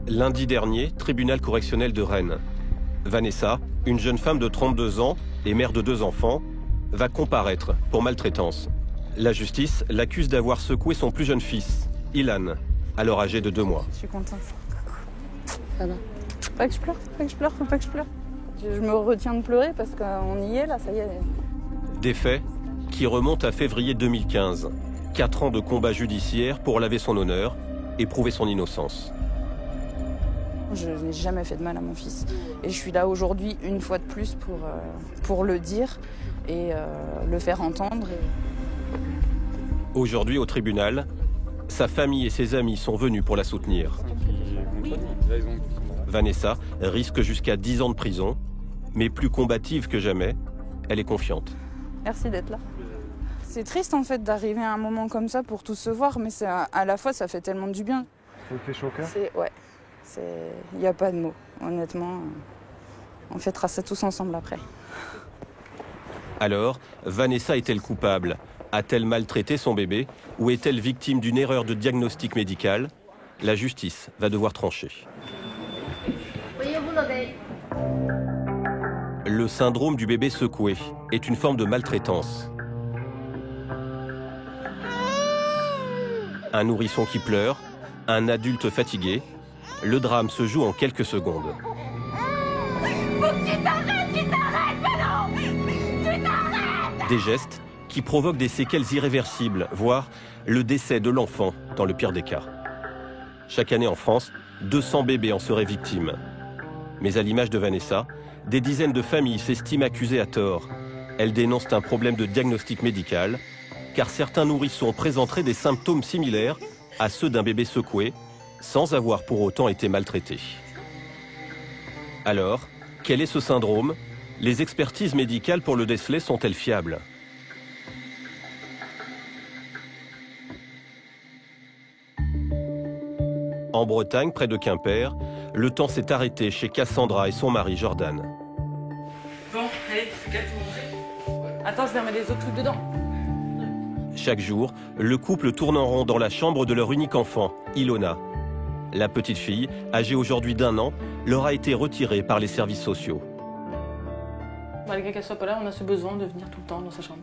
Lundi dernier, tribunal correctionnel de Rennes. Vanessa, une jeune femme de 32 ans et mère de 2 enfants, va comparaître pour maltraitance. La justice l'accuse d'avoir secoué son plus jeune fils, Ilan, alors âgé de 2 mois. Je suis contente. Ça va. Faut pas que je pleure, faut pas que je pleure. Je me retiens de pleurer parce qu'on y est là, ça y est. Des faits qui remontent à février 2015. 4 ans de combat judiciaire pour laver son honneur et prouver son innocence. Je n'ai jamais fait de mal à mon fils. Et je suis là aujourd'hui une fois de plus pour le dire et le faire entendre. Aujourd'hui au tribunal, sa famille et ses amis sont venus pour la soutenir. Vanessa risque jusqu'à 10 ans de prison, mais plus combative que jamais, elle est confiante. Merci d'être là. C'est triste en fait d'arriver à un moment comme ça pour tous se voir, mais à la fois ça fait tellement du bien. Ça vous fait chaud au cœur ? Ouais, il n'y a pas de mots, honnêtement. On fêtera ça tous ensemble après. Alors, Vanessa est-elle coupable? A-t-elle maltraité son bébé? Ou est-elle victime d'une erreur de diagnostic médical? La justice va devoir trancher. Le syndrome du bébé secoué est une forme de maltraitance. Un nourrisson qui pleure, un adulte fatigué, le drame se joue en quelques secondes. Des gestes qui provoquent des séquelles irréversibles, voire le décès de l'enfant dans le pire des cas. Chaque année en France, 200 bébés en seraient victimes. Mais à l'image de Vanessa, des dizaines de familles s'estiment accusées à tort. Elles dénoncent un problème de diagnostic médical, car certains nourrissons présenteraient des symptômes similaires à ceux d'un bébé secoué, sans avoir pour autant été maltraités. Alors, quel est ce syndrome? Les expertises médicales pour le déceler sont-elles fiables? En Bretagne, près de Quimper, le temps s'est arrêté chez Cassandra et son mari Jordan. Bon, allez, c'est calme, vous mangez ? Attends, je vais remettre les autres trucs dedans. Chaque jour, le couple tourne en rond dans la chambre de leur unique enfant, Ilona. La petite fille, âgée aujourd'hui d'1 an, leur a été retirée par les services sociaux. Malgré qu'elle soit pas là, on a ce besoin de venir tout le temps dans sa chambre.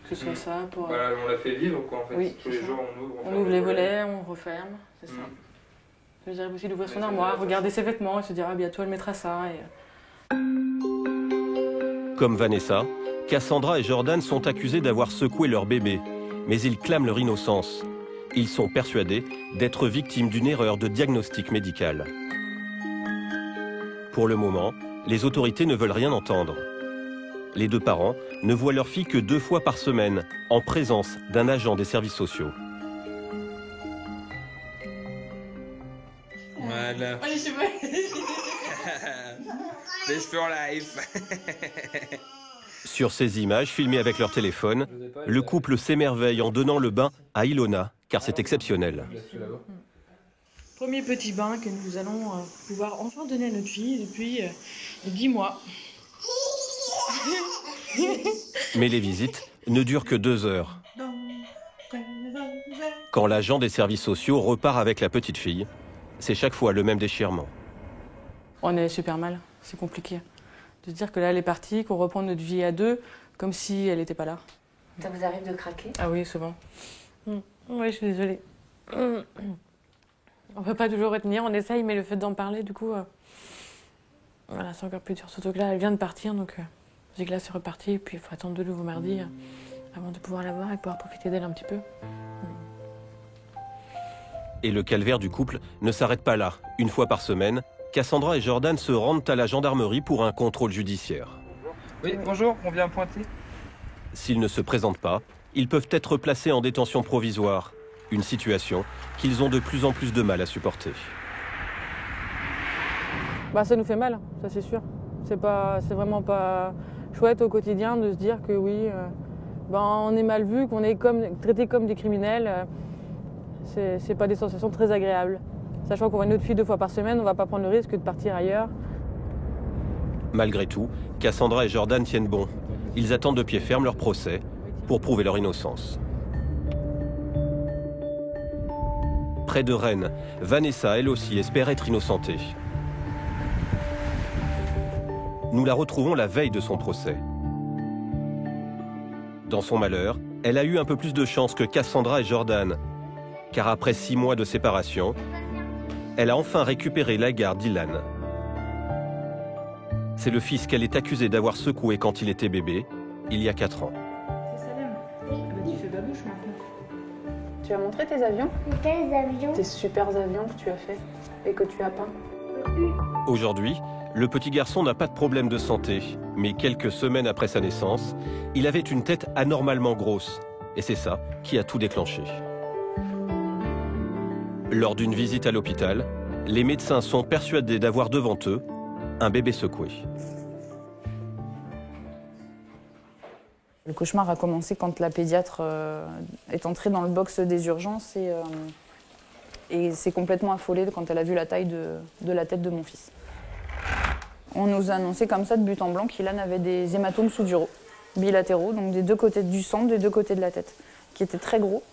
Que ce soit ça pour... Voilà, on l'a fait vivre quoi en fait. Oui, tous les jours on ouvre. On ouvre les volets, on referme, c'est ça. Je dirais aussi d'ouvrir son armoire, regarder ses vêtements et se dire ah bientôt elle mettra ça. Comme Vanessa, Cassandra et Jordan sont accusés d'avoir secoué leur bébé, mais ils clament leur innocence. Ils sont persuadés d'être victimes d'une erreur de diagnostic médical. Pour le moment, les autorités ne veulent rien entendre. Les 2 parents ne voient leur fille que 2 fois par semaine, en présence d'un agent des services sociaux. Voilà. Best for life. Sur ces images filmées avec leur téléphone, le couple s'émerveille en donnant le bain à Ilona, car c'est exceptionnel. Premier petit bain que nous allons pouvoir enfin donner à notre fille depuis 10 mois. Mais les visites ne durent que 2 heures. Quand l'agent des services sociaux repart avec la petite fille, c'est chaque fois le même déchirement. On est super mal, c'est compliqué. De se dire que là elle est partie, qu'on reprend notre vie à 2, comme si elle n'était pas là. Ça vous arrive de craquer? Ah oui, souvent. Oui, je suis désolée. On peut pas toujours retenir, on essaye, mais le fait d'en parler, du coup, voilà, c'est encore plus dur. Surtout que là, elle vient de partir, donc c'est que là, c'est reparti, et puis il faut attendre de nouveau mardi avant de pouvoir la voir et pouvoir profiter d'elle un petit peu. Et le calvaire du couple ne s'arrête pas là. Une fois par semaine, Cassandra et Jordan se rendent à la gendarmerie pour un contrôle judiciaire. Oui, bonjour, on vient pointer. S'ils ne se présentent pas, ils peuvent être placés en détention provisoire. Une situation qu'ils ont de plus en plus de mal à supporter. Ça nous fait mal, ça c'est sûr. C'est vraiment pas chouette au quotidien de se dire que oui, on est mal vu, qu'on est traité comme des criminels. C'est pas des sensations très agréables. Sachant qu'on voit notre fille 2 fois par semaine, on va pas prendre le risque de partir ailleurs. Malgré tout, Cassandra et Jordan tiennent bon. Ils attendent de pied ferme leur procès pour prouver leur innocence. Près de Rennes, Vanessa, elle aussi, espère être innocentée. Nous la retrouvons la veille de son procès. Dans son malheur, elle a eu un peu plus de chance que Cassandra et Jordan, car après 6 mois de séparation, elle a enfin récupéré la garde d'Ilan. C'est le fils qu'elle est accusée d'avoir secoué quand il était bébé, il y a 4 ans. C'est Salem. Oui. Tu fais babouche maintenant. Tu as montré tes avions? Quels avions? Tes super avions que tu as fait et que tu as peints. Aujourd'hui, le petit garçon n'a pas de problème de santé, mais quelques semaines après sa naissance, il avait une tête anormalement grosse. Et c'est ça qui a tout déclenché. Lors d'une visite à l'hôpital, les médecins sont persuadés d'avoir devant eux un bébé secoué. Le cauchemar a commencé quand la pédiatre est entrée dans le box des urgences et s'est complètement affolée quand elle a vu la taille de la tête de mon fils. On nous a annoncé comme ça de but en blanc qu'Ilan avait des hématomes sous-duraux, bilatéraux, donc des 2 côtés du sang, des 2 côtés de la tête, qui étaient très gros.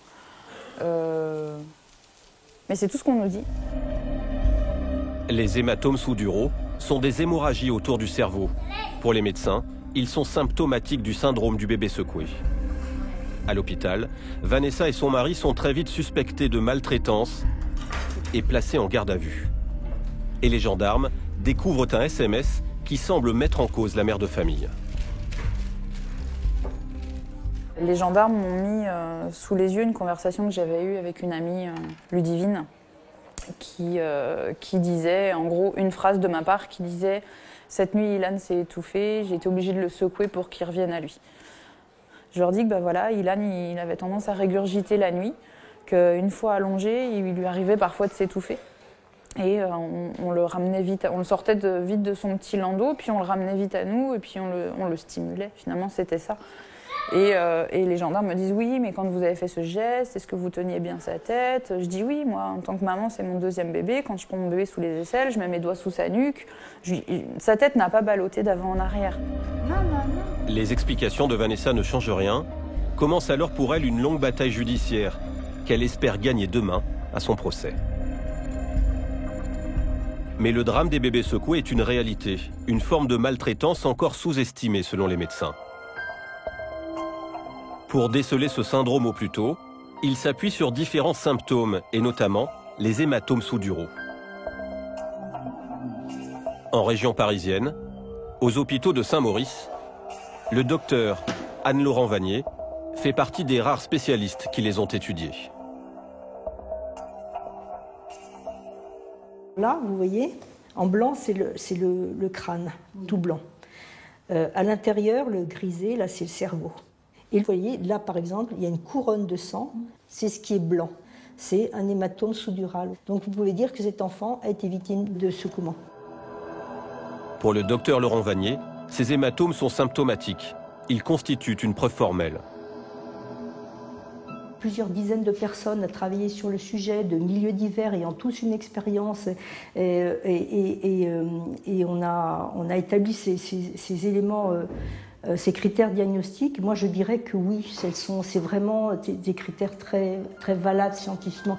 Mais c'est tout ce qu'on nous dit. Les hématomes sous-duraux sont des hémorragies autour du cerveau. Pour les médecins, ils sont symptomatiques du syndrome du bébé secoué. À l'hôpital, Vanessa et son mari sont très vite suspectés de maltraitance et placés en garde à vue. Et les gendarmes découvrent un SMS qui semble mettre en cause la mère de famille. Les gendarmes m'ont mis sous les yeux une conversation que j'avais eue avec une amie, Ludivine, qui disait, en gros, une phrase de ma part qui disait « Cette nuit, Ilan s'est étouffé, j'ai été obligée de le secouer pour qu'il revienne à lui. » Je leur dis que voilà, Ilan, il avait tendance à régurgiter la nuit, qu'une fois allongé, il lui arrivait parfois de s'étouffer. Et on le ramenait vite, on le sortait vite de son petit landau, puis on le ramenait vite à nous, et puis on le stimulait. Finalement, c'était ça. Et les gendarmes me disent « Oui, mais quand vous avez fait ce geste, est-ce que vous teniez bien sa tête ?» Je dis « Oui, moi, en tant que maman, c'est mon 2e bébé. Quand je prends mon bébé sous les aisselles, je mets mes doigts sous sa nuque. Sa tête n'a pas ballotté d'avant en arrière. » Les explications de Vanessa ne changent rien. Commence alors pour elle une longue bataille judiciaire qu'elle espère gagner demain à son procès. Mais le drame des bébés secoués est une réalité, une forme de maltraitance encore sous-estimée selon les médecins. Pour déceler ce syndrome au plus tôt, il s'appuie sur différents symptômes, et notamment les hématomes sous-duraux. En région parisienne, aux hôpitaux de Saint-Maurice, le docteur Anne-Laurent Vanier fait partie des rares spécialistes qui les ont étudiés. Là, vous voyez, en blanc, c'est le crâne, tout blanc. À l'intérieur, le grisé, là, c'est le cerveau. Et vous voyez, là, par exemple, il y a une couronne de sang, c'est ce qui est blanc. C'est un hématome sous-dural. Donc vous pouvez dire que cet enfant a été victime de secouement. Pour le docteur Laurent Vanier, ces hématomes sont symptomatiques. Ils constituent une preuve formelle. Plusieurs dizaines de personnes à travailler sur le sujet, de milieux divers, ayant tous une expérience. Et on a établi ces éléments, ces critères diagnostiques. Moi, je dirais que oui, c'est vraiment des critères très, très valables scientifiquement.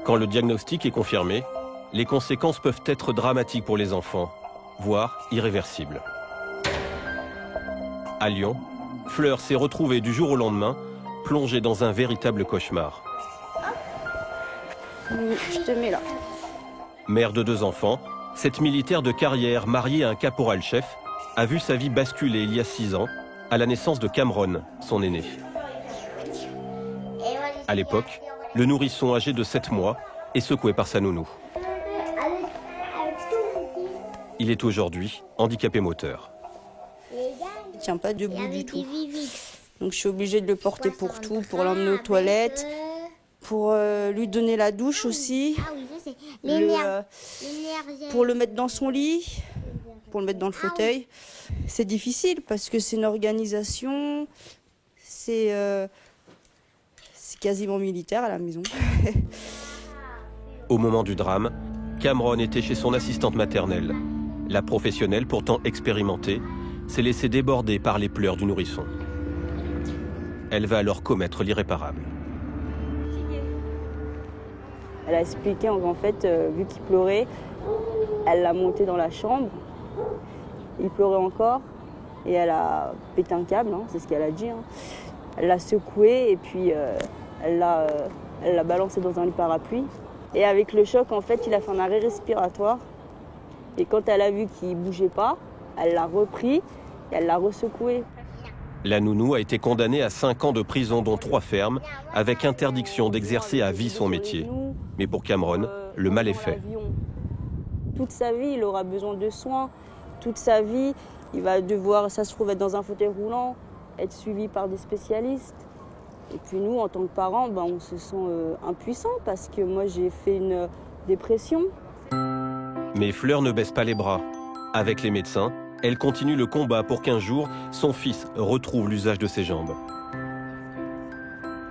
Quand le diagnostic est confirmé, les conséquences peuvent être dramatiques pour les enfants, voire irréversibles. À Lyon, Fleur s'est retrouvée du jour au lendemain plongée dans un véritable cauchemar. Je te mets là. Mère de 2 enfants, cette militaire de carrière mariée à un caporal-chef a vu sa vie basculer il y a 6 ans à la naissance de Cameron, son aîné. À l'époque, le nourrisson âgé de 7 mois est secoué par sa nounou. Il est aujourd'hui handicapé moteur. Il ne tient pas debout du tout. Donc je suis obligée de le porter pour tout, pour l'emmener aux toilettes, pour lui donner la douche aussi, pour le mettre dans son lit, pour le mettre dans le fauteuil. C'est difficile parce que c'est une organisation, c'est quasiment militaire à la maison. Au moment du drame, Cameron était chez son assistante maternelle. La professionnelle, pourtant expérimentée, s'est laissée déborder par les pleurs du nourrisson. Elle va alors commettre l'irréparable. Elle a expliqué en fait, vu qu'il pleurait, elle l'a monté dans la chambre. Il pleurait encore et elle a pété un câble, hein, c'est ce qu'elle a dit. Hein. Elle l'a secoué et puis elle l'a balancé dans un lit parapluie. Et avec le choc, en fait, il a fait un arrêt respiratoire. Et quand elle a vu qu'il ne bougeait pas, elle l'a repris et elle l'a ressecoué. La nounou a été condamnée à 5 ans de prison, dont 3 fermes, avec interdiction d'exercer à vie son métier. Mais pour Cameron, le mal est fait. Toute sa vie, il aura besoin de soins. Toute sa vie, il va devoir, ça se trouve, être dans un fauteuil roulant, être suivi par des spécialistes. Et puis nous, en tant que parents, on se sent impuissants parce que moi, j'ai fait une dépression. Mais Fleur ne baisse pas les bras. Avec les médecins, elle continue le combat pour qu'un jour, son fils retrouve l'usage de ses jambes.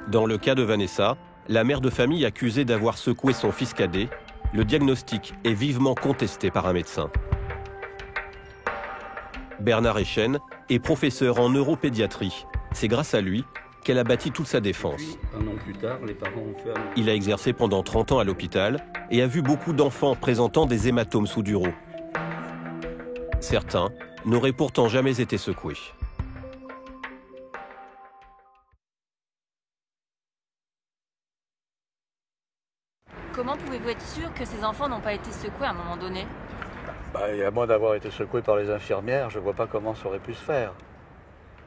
Dans le cas de Vanessa, la mère de famille accusée d'avoir secoué son fils cadet, le diagnostic est vivement contesté par un médecin. Bernard Echen est professeur en neuropédiatrie. C'est grâce à lui qu'elle a bâti toute sa défense. Un an plus tard, les parents ont fait... Il a exercé pendant 30 ans à l'hôpital et a vu beaucoup d'enfants présentant des hématomes sous-duraux. Certains n'auraient pourtant jamais été secoués. Comment pouvez-vous être sûr que ces enfants n'ont pas été secoués à un moment donné? Et à moins d'avoir été secoués par les infirmières, je ne vois pas comment ça aurait pu se faire.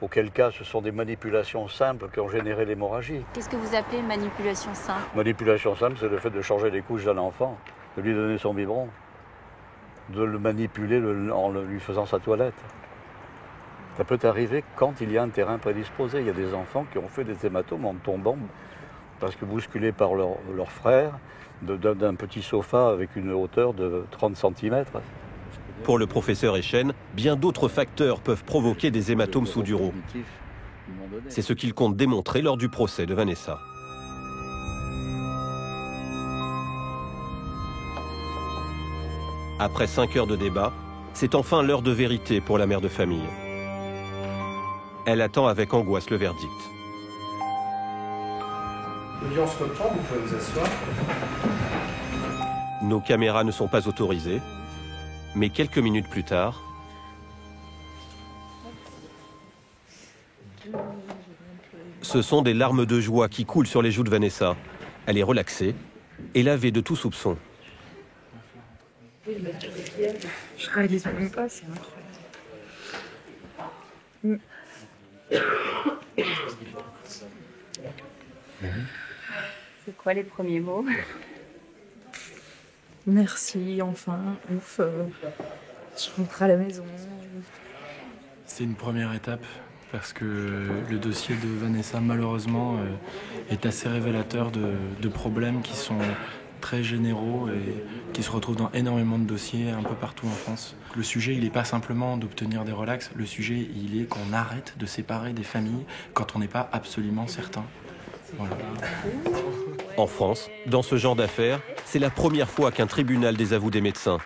Auquel cas, ce sont des manipulations simples qui ont généré l'hémorragie. Qu'est-ce que vous appelez manipulation simple? Manipulation simple, c'est le fait de changer les couches d'un enfant, de lui donner son biberon, de le manipuler en lui faisant sa toilette. Ça peut arriver quand il y a un terrain prédisposé. Il y a des enfants qui ont fait des hématomes en tombant parce que bousculés par leur frère d'un petit sofa avec une hauteur de 30 cm. Pour le professeur Echen, bien d'autres facteurs peuvent provoquer des hématomes sous-duraux. C'est ce qu'il compte démontrer lors du procès de Vanessa. Après 5 heures de débat, c'est enfin l'heure de vérité pour la mère de famille. Elle attend avec angoisse le verdict. Audience reprend, vous pouvez vous asseoir. Nos caméras ne sont pas autorisées, mais quelques minutes plus tard, ce sont des larmes de joie qui coulent sur les joues de Vanessa. Elle est relaxée et lavée de tout soupçon. Je réalise même pas, c'est incroyable. C'est quoi les premiers mots? Merci, enfin, ouf, je rentre à la maison. C'est une première étape parce que le dossier de Vanessa, malheureusement, est assez révélateur de problèmes qui sont très généraux et qui se retrouvent dans énormément de dossiers un peu partout en France. Le sujet, il n'est pas simplement d'obtenir des relax, le sujet, il est qu'on arrête de séparer des familles quand on n'est pas absolument certain. Voilà. En France, dans ce genre d'affaires, c'est la première fois qu'un tribunal désavoue des médecins.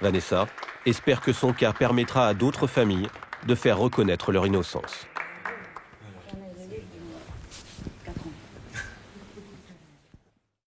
Vanessa espère que son cas permettra à d'autres familles de faire reconnaître leur innocence.